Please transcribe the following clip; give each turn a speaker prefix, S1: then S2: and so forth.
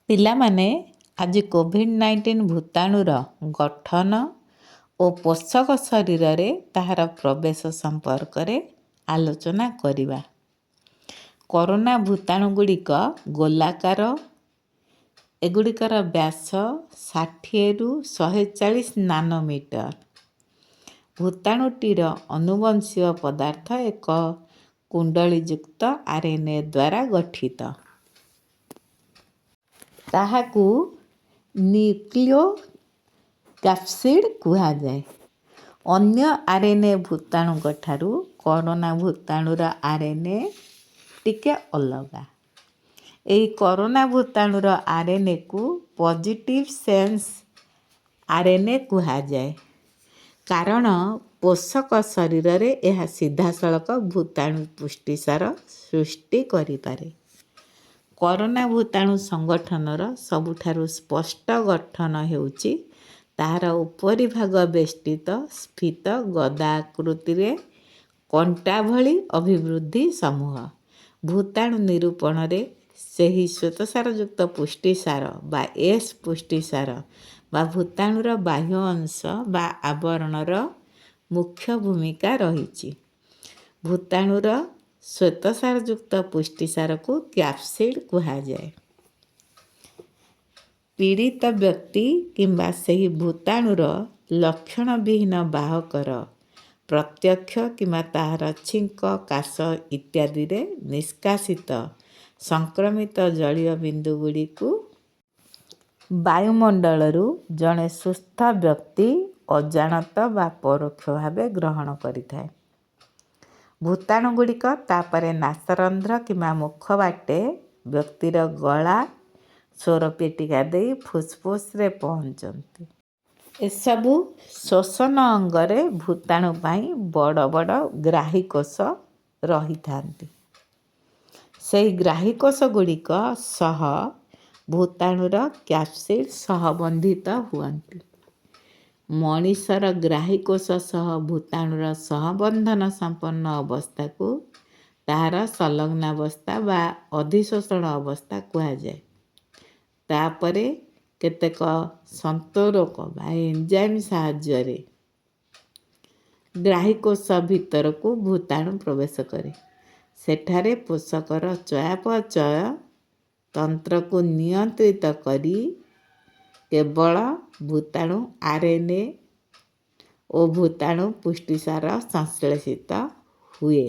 S1: ପିଲାମାନେ ଆଜି କୋଭିଡ୍-19 ଭୂତାଣୁର ଗଠନ ଓ ପୋଷକ ଶରୀରରେ ତାହାର ପ୍ରବେଶ ସମ୍ପର୍କରେ ଆଲୋଚନା କରିବା। କରୋନା ଭୂତାଣୁଗୁଡ଼ିକ ଗୋଲାକାର। ଏଗୁଡ଼ିକର ବ୍ୟାସ 60ରୁ 140 ନାନୋମିଟର। ଭୂତାଣୁଟିର ଅନୁବଂଶୀୟ ପଦାର୍ଥ ଏକ କୁଣ୍ଡଳୀଯୁକ୍ତ RNA ଦ୍ୱାରା ଗଠିତ। ତାହାକୁ ନ୍ୟୁକ୍ଲିଓକ୍ୟାପ୍ସିଡ୍ କୁହାଯାଏ। ଅନ୍ୟ RNA ଭୂତାଣୁଙ୍କଠାରୁ କରୋନା ଭୂତାଣୁର RNA ଟିକେ ଅଲଗା। ଏହି କରୋନା ଭୂତାଣୁର RNAକୁ ପଜିଟିଭ୍ ସେନ୍ସ RNA କୁହାଯାଏ, କାରଣ ପୋଷକ ଶରୀରରେ ଏହା ସିଧାସଳଖ ଭୂତାଣୁ ପୁଷ୍ଟିସାର ସୃଷ୍ଟି କରିପାରେ। କରୋନା ଭୂତାଣୁ ସଂଗଠନର ସବୁଠାରୁ ସ୍ପଷ୍ଟ ଗଠନ ହେଉଛି ତାହାର ଉପରି ଭାଗ ବେଷ୍ଟିତ ସ୍ଫୀତ ଗଦା ଆକୃତିରେ କଣ୍ଟା ଭଳି ଅଭିବୃଦ୍ଧି ସମୂହ। ଭୂତାଣୁ ନିରୂପଣରେ ସେହି ଶ୍ୱେତସାରଯୁକ୍ତ ପୁଷ୍ଟିସାର ବା ଏସ୍ ପୁଷ୍ଟିସାର ବା ଭୂତାଣୁର ବାହ୍ୟ ଅଂଶ ବା ଆବରଣର ମୁଖ୍ୟ ଭୂମିକା ରହିଛି। ଭୂତାଣୁର ଶ୍ୱେତସାରଯୁକ୍ତ ପୁଷ୍ଟିସାରକୁ କ୍ୟାପ୍ସିଡ୍ କୁହାଯାଏ। ପୀଡ଼ିତ ବ୍ୟକ୍ତି କିମ୍ବା ସେହି ଭୂତାଣୁର ଲକ୍ଷଣବିହୀନ ବାହକର ପ୍ରତ୍ୟକ୍ଷ କିମ୍ବା ତାହାର ଛିଙ୍କ, କାଶ ଇତ୍ୟାଦିରେ ନିଷ୍କାସିତ ସଂକ୍ରମିତ ଜଳୀୟ ବିନ୍ଦୁଗୁଡ଼ିକୁ ବାୟୁମଣ୍ଡଳରୁ ଜଣେ ସୁସ୍ଥ ବ୍ୟକ୍ତି ଅଜାଣତ ବା ପରୋକ୍ଷ ଭାବେ ଗ୍ରହଣ କରିଥାଏ। ଭୂତାଣୁଗୁଡ଼ିକ ତାପରେ ନାସାରନ୍ଧ୍ର କିମ୍ବା ମୁଖ ବାଟେ ବ୍ୟକ୍ତିର ଗଳା, ସ୍ୱରପେଟିକା ଦେଇ ଫୁସ୍ଫୁସ୍ରେ ପହଞ୍ଚନ୍ତି। ଏସବୁ ଶ୍ୱସନ ଅଙ୍ଗରେ ଭୂତାଣୁ ପାଇଁ ବଡ଼ ବଡ଼ ଗ୍ରାହୀକୋଷ ରହିଥାନ୍ତି। ସେହି ଗ୍ରାହୀକୋଷଗୁଡ଼ିକ ସହ ଭୂତାଣୁର କ୍ୟାପ୍ସିଡ୍ ସହବନ୍ଧିତ ହୁଅନ୍ତି। ମଣିଷର ଗ୍ରାହୀକୋଷ ସହ ଭୂତାଣୁର ସହବନ୍ଧନ ସମ୍ପନ୍ନ ଅବସ୍ଥାକୁ ତାହାର ସଂଲଗ୍ନାବସ୍ଥା ବା ଅଧିଶୋଷଣ ଅବସ୍ଥା କୁହାଯାଏ। ତାପରେ କେତେକ ସନ୍ତରକ ବା ଏଞ୍ଜାଇମ୍ ସାହାଯ୍ୟରେ ଗ୍ରାହୀକୋଷ ଭିତରକୁ ଭୂତାଣୁ ପ୍ରବେଶ କରେ। ସେଠାରେ ପୋଷକର ଚୟାପଚୟ ତନ୍ତ୍ରକୁ ନିୟନ୍ତ୍ରିତ କରି କେବଳ ଭୂତାଣୁ RNA ଓ ଭୂତାଣୁ ପୁଷ୍ଟିସାର ସଂଶ୍ଳେଷିତ ହୁଏ।